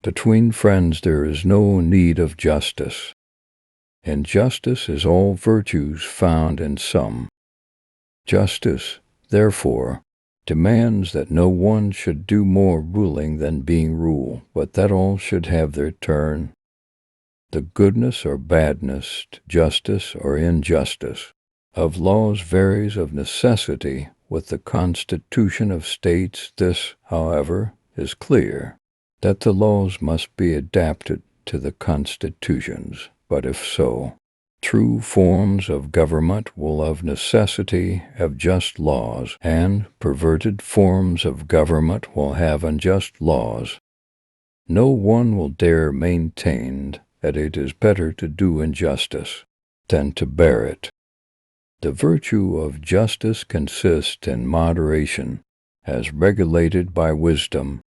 Between friends there is no need of justice. In justice is all virtues found in some. Justice, therefore, demands that no one should do more ruling than being ruled, but that all should have their turn. The goodness or badness, justice or injustice, of laws varies of necessity with the constitution of states. This, however, is clear, that the laws must be adapted to the constitutions, but if so, true forms of government will of necessity have just laws, and perverted forms of government will have unjust laws. No one will dare maintain that it is better to do injustice than to bear it. The virtue of justice consists in moderation, as regulated by wisdom.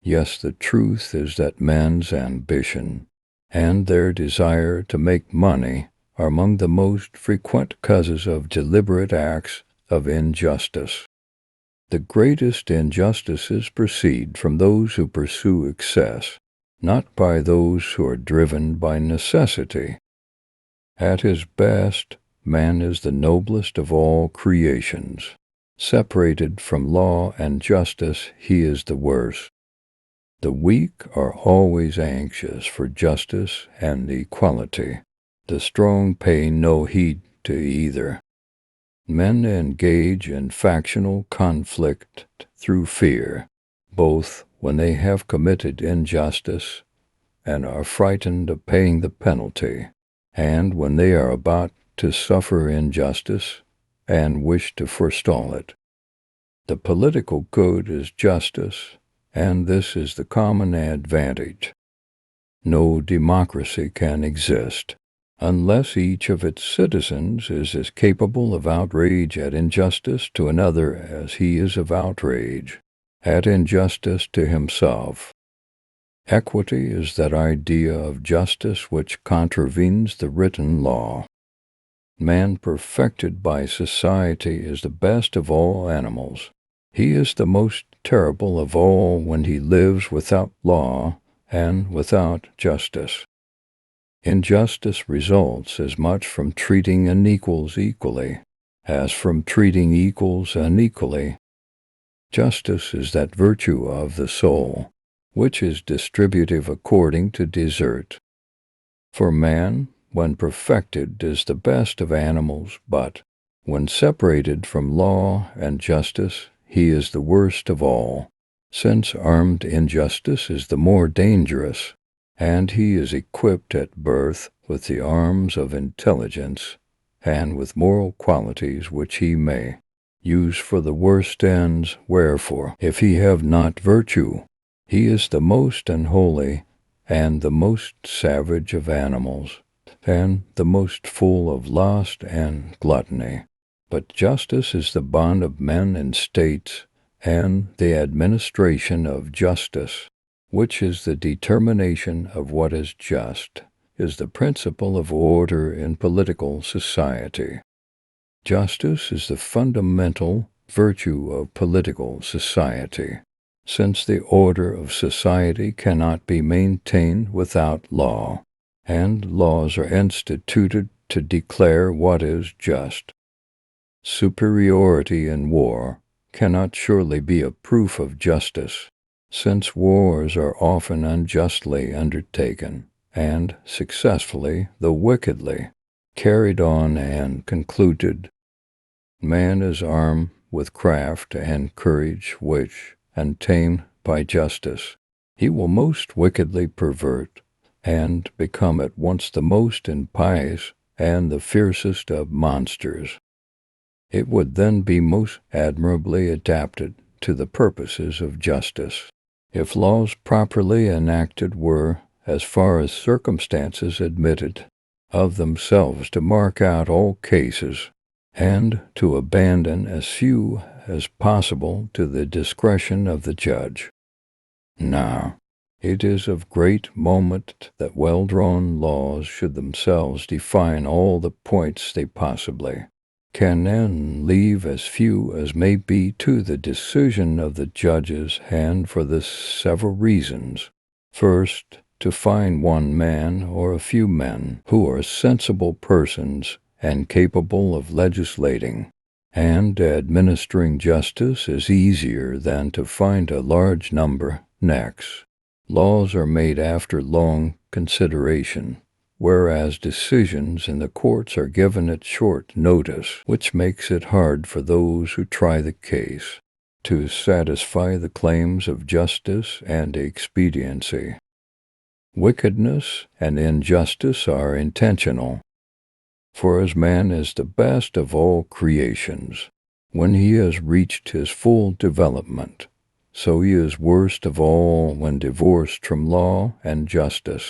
Yes, the truth is that men's ambition and their desire to make money are among the most frequent causes of deliberate acts of injustice. The greatest injustices proceed from those who pursue excess, not by those who are driven by necessity. At his best, man is the noblest of all creations. Separated from law and justice, he is the worst. The weak are always anxious for justice and equality. The strong pay no heed to either. Men engage in factional conflict through fear, both when they have committed injustice and are frightened of paying the penalty, and when they are about to suffer injustice and wish to forestall it. The political good is justice, and this is the common advantage. No democracy can exist unless each of its citizens is as capable of outrage at injustice to another as he is of outrage at injustice to himself. Equity is that idea of justice which contravenes the written law. Man perfected by society is the best of all animals. He is the most terrible of all when he lives without law and without justice. Injustice results as much from treating unequals equally as from treating equals unequally. Justice is that virtue of the soul which is distributive according to desert. For man, when perfected, is the best of animals, but when separated from law and justice, he is the worst of all, since armed injustice is the more dangerous, and he is equipped at birth with the arms of intelligence and with moral qualities which he may use for the worst ends. Wherefore, if he have not virtue, he is the most unholy and the most savage of animals, and the most full of lust and gluttony. But justice is the bond of men and states, and the administration of justice, which is the determination of what is just, is the principle of order in political society. Justice is the fundamental virtue of political society, since the order of society cannot be maintained without law, and laws are instituted to declare what is just. Superiority in war cannot surely be a proof of justice, since wars are often unjustly undertaken, and successfully, though wickedly, carried on and concluded. Man is armed with craft and courage which, untamed by justice, he will most wickedly pervert, and become at once the most impious and the fiercest of monsters. It would then be most admirably adapted to the purposes of justice, if laws properly enacted were, as far as circumstances admitted, of themselves to mark out all cases, and to abandon as few as possible to the discretion of the judge. Now, it is of great moment that well-drawn laws should themselves define all the points they possibly can, and leave as few as may be to the decision of the judges, and for this several reasons. First, to find one man or a few men who are sensible persons and capable of legislating and administering justice is easier than to find a large number. Next, laws are made after long consideration, whereas decisions in the courts are given at short notice, which makes it hard for those who try the case to satisfy the claims of justice and expediency. Wickedness and injustice are intentional, for as man is the best of all creations, when he has reached his full development, so he is worst of all when divorced from law and justice.